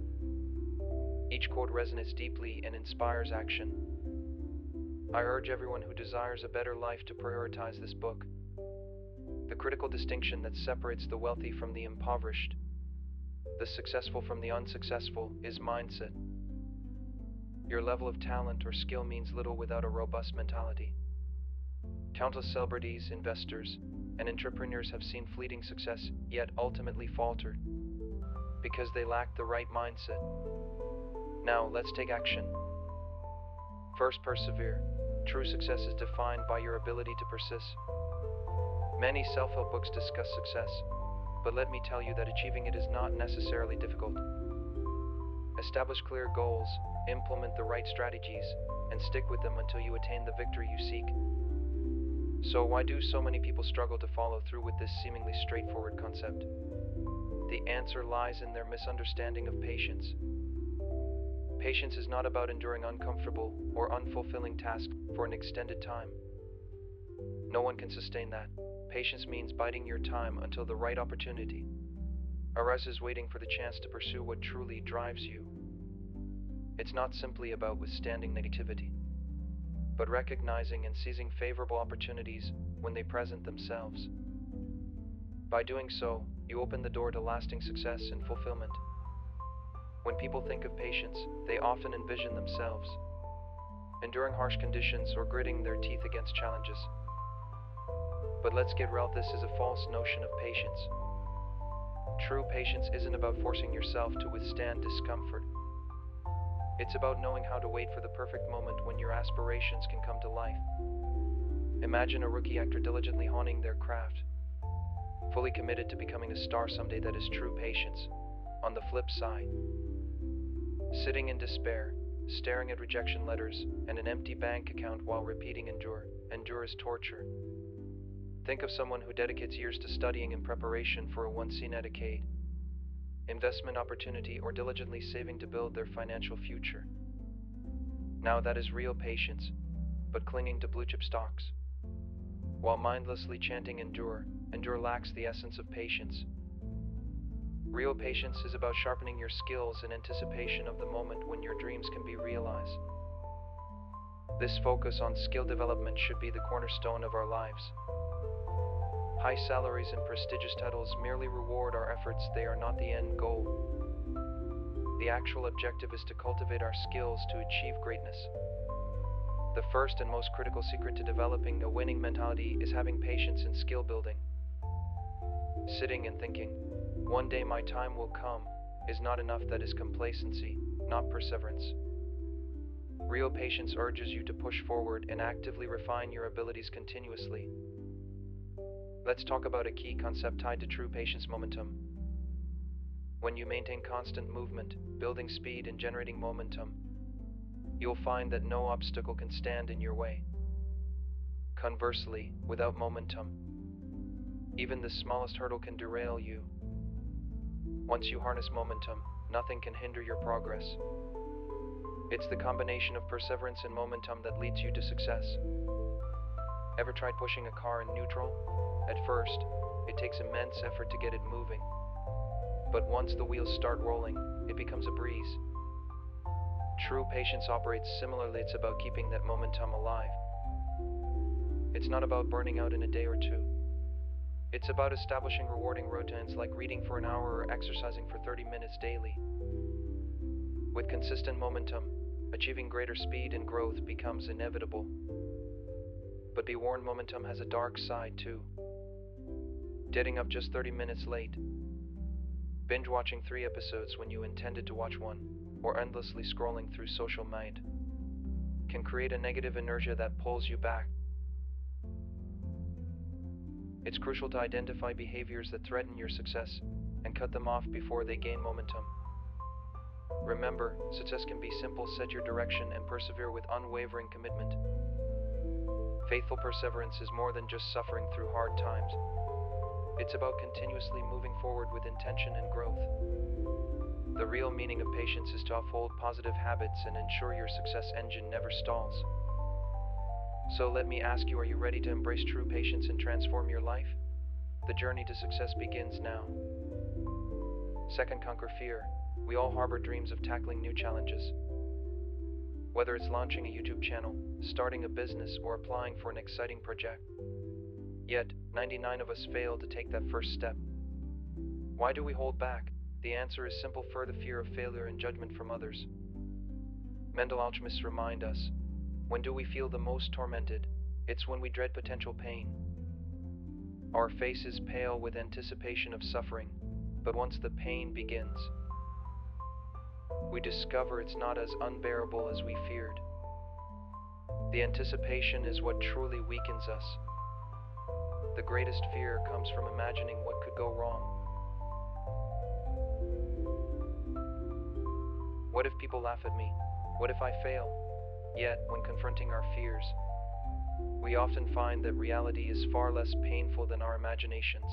Each quote resonates deeply and inspires action. I urge everyone who desires a better life to prioritize this book. The critical distinction that separates the wealthy from the impoverished, the successful from the unsuccessful, is mindset. Your level of talent or skill means little without a robust mentality. Countless celebrities, investors, and entrepreneurs have seen fleeting success, yet ultimately faltered because they lacked the right mindset. Now, let's take action. First, persevere. True success is defined by your ability to persist. Many self-help books discuss success, but let me tell you that achieving it is not necessarily difficult. Establish clear goals, implement the right strategies, and stick with them until you attain the victory you seek. So why do so many people struggle to follow through with this seemingly straightforward concept? The answer lies in their misunderstanding of patience. Patience is not about enduring uncomfortable or unfulfilling tasks for an extended time. No one can sustain that. Patience means biding your time until the right opportunity arises, waiting for the chance to pursue what truly drives you. It's not simply about withstanding negativity, but recognizing and seizing favorable opportunities when they present themselves. By doing so, you open the door to lasting success and fulfillment. When people think of patience, they often envision themselves enduring harsh conditions or gritting their teeth against challenges. But let's get real, this is a false notion of patience. True patience isn't about forcing yourself to withstand discomfort. It's about knowing how to wait for the perfect moment when your aspirations can come to life. Imagine a rookie actor diligently honing their craft, fully committed to becoming a star someday. That is true patience. On the flip side, sitting in despair, staring at rejection letters and an empty bank account while repeating endure is torture. Think of someone who dedicates years to studying in preparation for a once-in-a-decade investment opportunity or diligently saving to build their financial future. Now that is real patience, but clinging to blue-chip stocks. While mindlessly chanting endure lacks the essence of patience. Real patience is about sharpening your skills in anticipation of the moment when your dreams can be realized. This focus on skill development should be the cornerstone of our lives. High salaries and prestigious titles merely reward our efforts, they are not the end goal. The actual objective is to cultivate our skills to achieve greatness. The first and most critical secret to developing a winning mentality is having patience in skill building. Sitting and thinking, "One day my time will come," is not enough. That is complacency, not perseverance. Real patience urges you to push forward and actively refine your abilities continuously. Let's talk about a key concept tied to true patience: momentum. When you maintain constant movement, building speed and generating momentum, you'll find that no obstacle can stand in your way. Conversely, without momentum, even the smallest hurdle can derail you. Once you harness momentum, nothing can hinder your progress. It's the combination of perseverance and momentum that leads you to success. Ever tried pushing a car in neutral? At first, it takes immense effort to get it moving. But once the wheels start rolling, it becomes a breeze. True patience operates similarly. It's about keeping that momentum alive. It's not about burning out in a day or two. It's about establishing rewarding routines like reading for an hour or exercising for 30 minutes daily. With consistent momentum, achieving greater speed and growth becomes inevitable. But be warned, momentum has a dark side too. Getting up just 30 minutes late, binge watching 3 episodes when you intended to watch 1, or endlessly scrolling through social media. can create a negative inertia that pulls you back. It's crucial to identify behaviors that threaten your success and cut them off before they gain momentum. Remember, success can be simple. Set your direction and persevere with unwavering commitment. Faithful perseverance is more than just suffering through hard times. It's about continuously moving forward with intention and growth. The real meaning of patience is to uphold positive habits and ensure your success engine never stalls. So let me ask you, are you ready to embrace true patience and transform your life? The journey to success begins now. Second, conquer fear. We all harbor dreams of tackling new challenges. Whether it's launching a YouTube channel, starting a business, or applying for an exciting project. Yet, 99 of us fail to take that first step. Why do we hold back? The answer is simple: for the fear of failure and judgment from others. Mental alchemists remind us, when do we feel the most tormented? It's when we dread potential pain. Our faces pale with anticipation of suffering, but once the pain begins, we discover it's not as unbearable as we feared. The anticipation is what truly weakens us. The greatest fear comes from imagining what could go wrong. What if people laugh at me? What if I fail? Yet, when confronting our fears, we often find that reality is far less painful than our imaginations.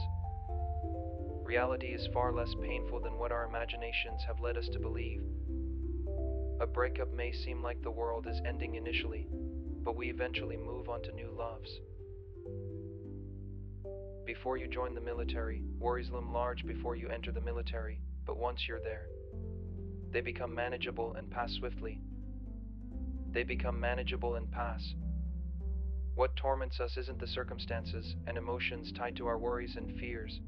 Reality is far less painful than what our imaginations have led us to believe. A breakup may seem like the world is ending initially, but we eventually move on to new loves. Before you join the military, worries loom large before you enter the military, but once you're there, they become manageable and pass swiftly. They become manageable and pass. What torments us isn't the circumstances and emotions tied to our worries and fears.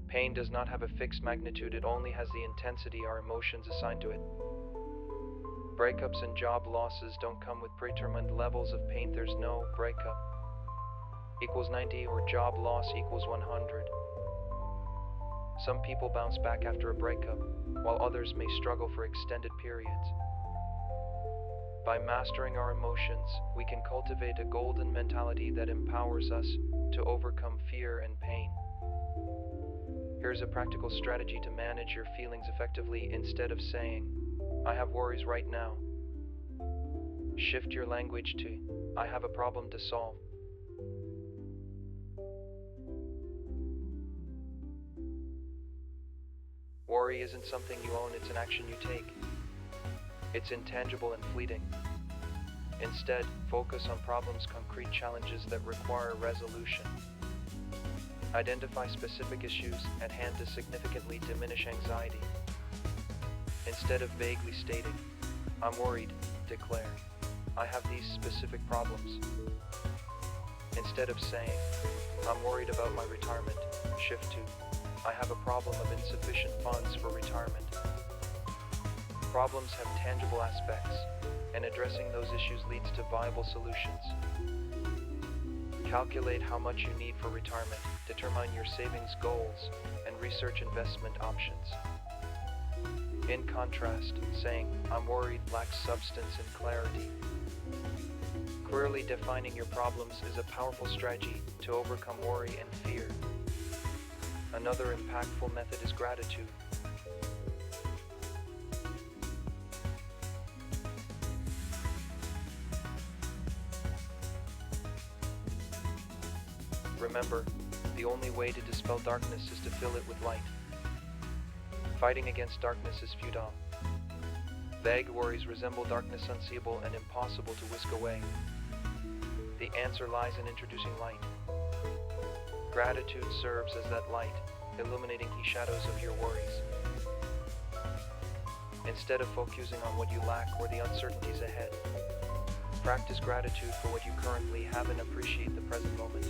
Pain does not have a fixed magnitude, it only has the intensity our emotions assign to it. Breakups and job losses don't come with predetermined levels of pain. There's no breakup equals 90 or job loss equals 100. Some people bounce back after a breakup, while others may struggle for extended periods. By mastering our emotions, we can cultivate a golden mentality that empowers us to overcome fear and pain. Here's a practical strategy to manage your feelings effectively. Instead of saying, "I have worries right now," shift your language to, "I have a problem to solve." Worry isn't something you own, it's an action you take. It's intangible and fleeting. Instead, focus on problems, concrete challenges that require resolution. Identify specific issues at hand to significantly diminish anxiety. Instead of vaguely stating, "I'm worried," declare, "I have these specific problems." Instead of saying, "I'm worried about my retirement," shift to, "I have a problem of insufficient funds for retirement." Problems have tangible aspects, and addressing those issues leads to viable solutions. Calculate how much you need for retirement, determine your savings goals, and research investment options. In contrast, saying, "I'm worried," lacks substance and clarity. Clearly defining your problems is a powerful strategy to overcome worry and fear. Another impactful method is gratitude. Remember, the only way to dispel darkness is to fill it with light. Fighting against darkness is futile. Vague worries resemble darkness, unseeable and impossible to whisk away. The answer lies in introducing light. Gratitude serves as that light, illuminating the shadows of your worries. Instead of focusing on what you lack or the uncertainties ahead, practice gratitude for what you currently have and appreciate the present moment.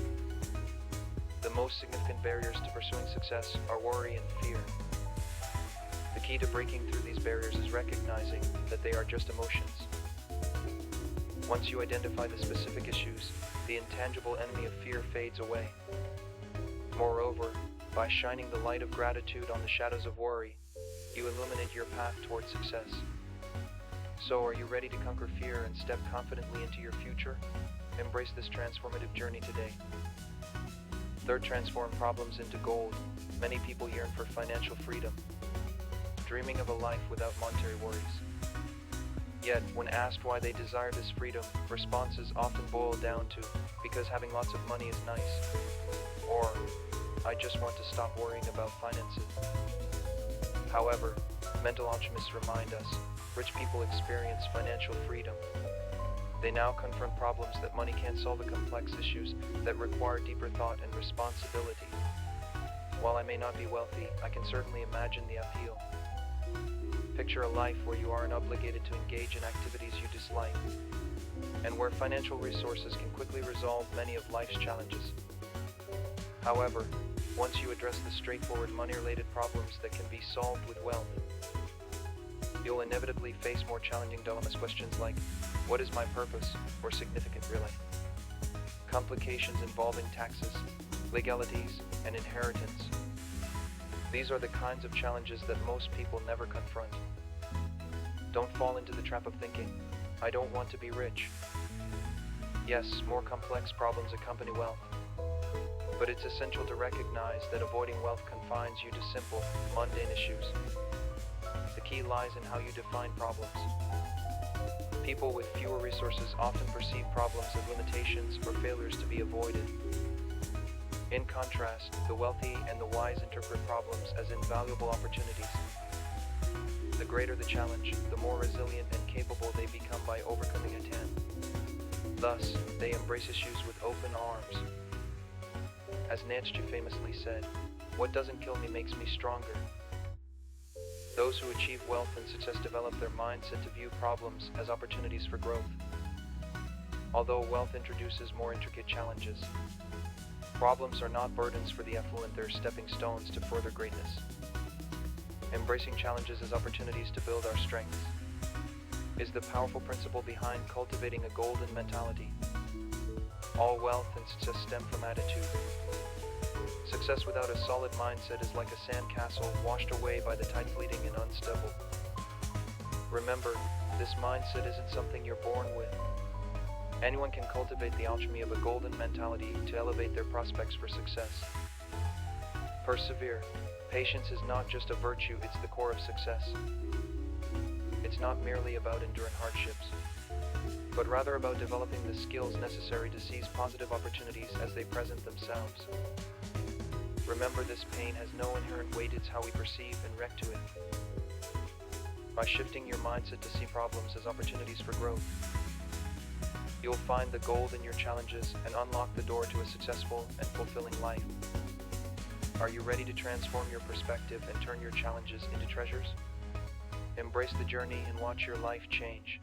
The most significant barriers to pursuing success are worry and fear. The key to breaking through these barriers is recognizing that they are just emotions. Once you identify the specific issues, the intangible enemy of fear fades away. Moreover, by shining the light of gratitude on the shadows of worry, you illuminate your path towards success. So, are you ready to conquer fear and step confidently into your future? Embrace this transformative journey today. Third, transform problems into gold. Many people yearn for financial freedom, dreaming of a life without monetary worries. Yet, when asked why they desire this freedom, responses often boil down to, because having lots of money is nice, or, I just want to stop worrying about finances. However, mental alchemists remind us, rich people experience financial freedom. They now confront problems that money can't solve, the complex issues that require deeper thought and responsibility. While I may not be wealthy, I can certainly imagine the appeal. Picture a life where you aren't obligated to engage in activities you dislike, and where financial resources can quickly resolve many of life's challenges. However, once you address the straightforward money-related problems that can be solved with wealth, you'll inevitably face more challenging dilemmas. Questions like, what is my purpose, or significant really? Complications involving taxes, legalities, and inheritance. These are the kinds of challenges that most people never confront. Don't fall into the trap of thinking, I don't want to be rich. Yes, more complex problems accompany wealth, but it's essential to recognize that avoiding wealth confines you to simple, mundane issues. The key lies in how you define problems. People with fewer resources often perceive problems as limitations or failures to be avoided. In contrast, the wealthy and the wise interpret problems as invaluable opportunities. The greater the challenge, the more resilient and capable they become by overcoming it. Thus, they embrace issues with open arms. As Nietzsche famously said, "What doesn't kill me makes me stronger." Those who achieve wealth and success develop their mindset to view problems as opportunities for growth. Although wealth introduces more intricate challenges, problems are not burdens for the affluent, they're stepping stones to further greatness. Embracing challenges as opportunities to build our strengths is the powerful principle behind cultivating a golden mentality. All wealth and success stem from attitude. Success without a solid mindset is like a sandcastle washed away by the tide, fleeting and unstable. Remember, this mindset isn't something you're born with. Anyone can cultivate the alchemy of a golden mentality to elevate their prospects for success. Persevere. Patience is not just a virtue, it's the core of success. It's not merely about enduring hardships, but rather about developing the skills necessary to seize positive opportunities as they present themselves. Remember, this pain has no inherent weight, it's how we perceive and react to it. By shifting your mindset to see problems as opportunities for growth, you'll find the gold in your challenges and unlock the door to a successful and fulfilling life. Are you ready to transform your perspective and turn your challenges into treasures? Embrace the journey and watch your life change.